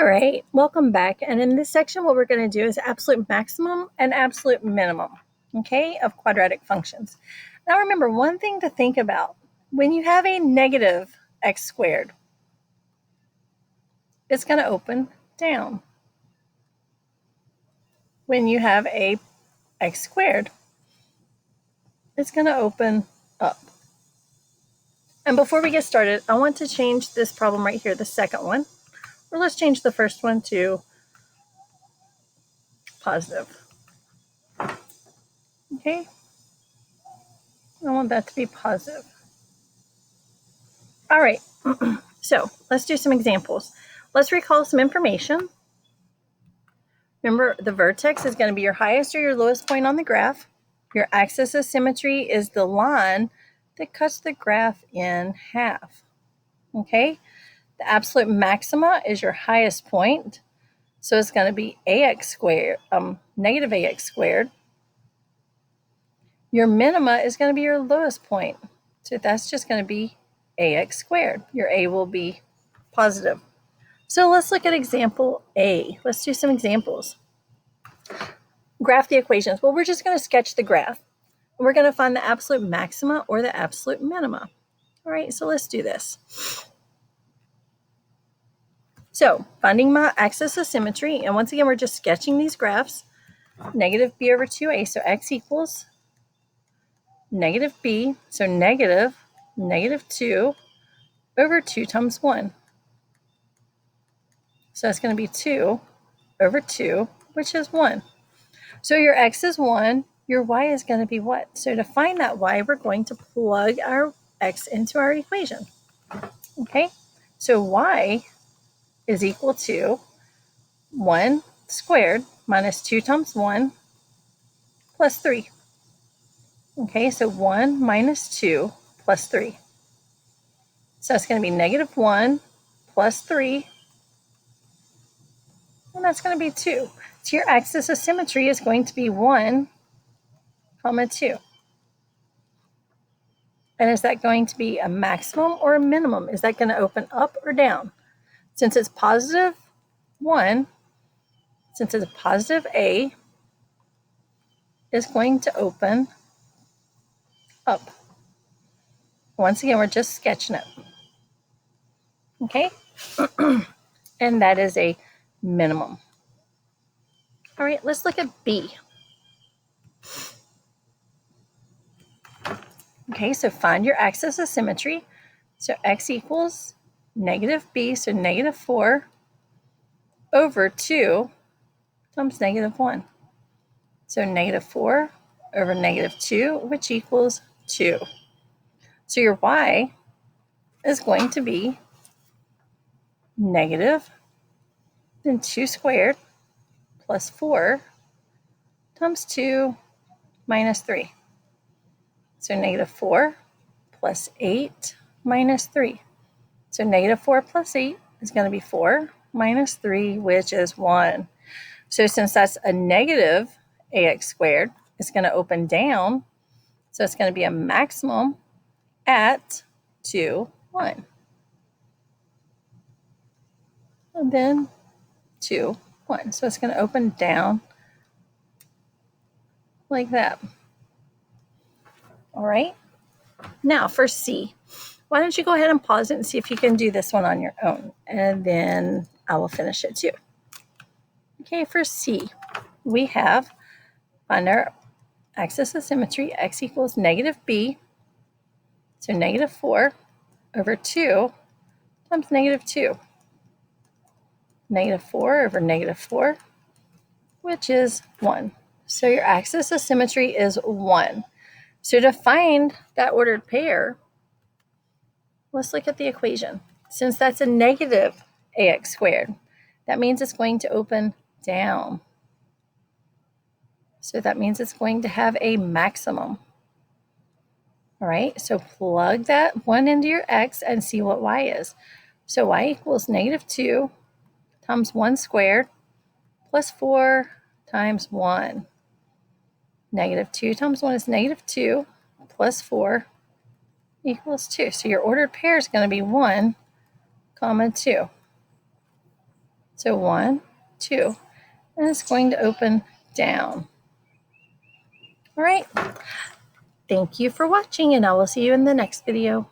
All right, welcome back. And in this section, what we're going to do is absolute maximum and absolute minimum, okay, of quadratic functions. Now remember, one thing to think about, when you have a negative x squared, it's going to open down. When you have a x squared, it's going to open up. And before we get started, I want to change this problem right here, the second one, or let's change the first one to positive. Okay, I want that to be positive. All right, so let's do some examples. Let's recall some information. Remember, the vertex is going to be your highest or your lowest point on the graph. Your axis of symmetry is the line that cuts the graph in half. Okay, the absolute maxima is your highest point, so it's going to be ax squared, negative ax squared. Your minima is going to be your lowest point, so that's just going to be ax squared. Your a will be positive. So let's look at example A. Let's do some examples. Graph the equations. Well, we're just going to sketch the graph. We're going to find the absolute maxima or the absolute minima. All right, so let's do this. So finding my axis of symmetry, and once again, we're just sketching these graphs. Negative b over 2a, so x equals negative b, so negative 2 over 2 times 1. So that's going to be 2 over 2, which is 1. So your x is 1, your y is going to be what? So to find that y, we're going to plug our x into our equation. Okay, so y is equal to 1 squared minus 2 times 1 plus 3. Okay, so 1 minus 2 plus 3. So it's going to be negative 1 plus 3, and that's going to be 2. So your axis of symmetry is going to be 1, 2. And is that going to be a maximum or a minimum? Is that going to open up or down? Since it's positive 1, since it's a positive a, is going to open up. Once again, we're just sketching it. Okay? And that is a minimum. All right, let's look at B. Okay, so find your axis of symmetry. So x equals negative b, so negative 4 over 2 times negative 1. So negative 4 over negative 2, which equals 2. So your y is going to be negative, then 2 squared plus 4 times 2 minus 3. So negative 4 plus 8 minus 3. So negative 4 plus 8 is going to be 4 minus 3, which is 1. So since that's a negative ax squared, it's going to open down. So it's going to be a maximum at 2, 1. And then 2, 1. So it's going to open down like that. All right. Now for C, why don't you go ahead and pause it and see if you can do this one on your own, and then I will finish it too. Okay, for C, we have find our axis of symmetry, x equals negative b, so negative 4 over 2 times negative 2. Negative 4 over negative 4, which is 1. So your axis of symmetry is 1. So to find that ordered pair, let's look at the equation. Since that's a negative ax squared, that means it's going to open down. So that means it's going to have a maximum. All right, so plug that 1 into your x and see what y is. So y equals negative 2 times 1 squared plus 4 times 1. Negative 2 times 1 is negative 2 plus 4 equals 2. So your ordered pair is going to be 1, 2. So 1, 2. And it's going to open down. All right. Thank you for watching, and I will see you in the next video.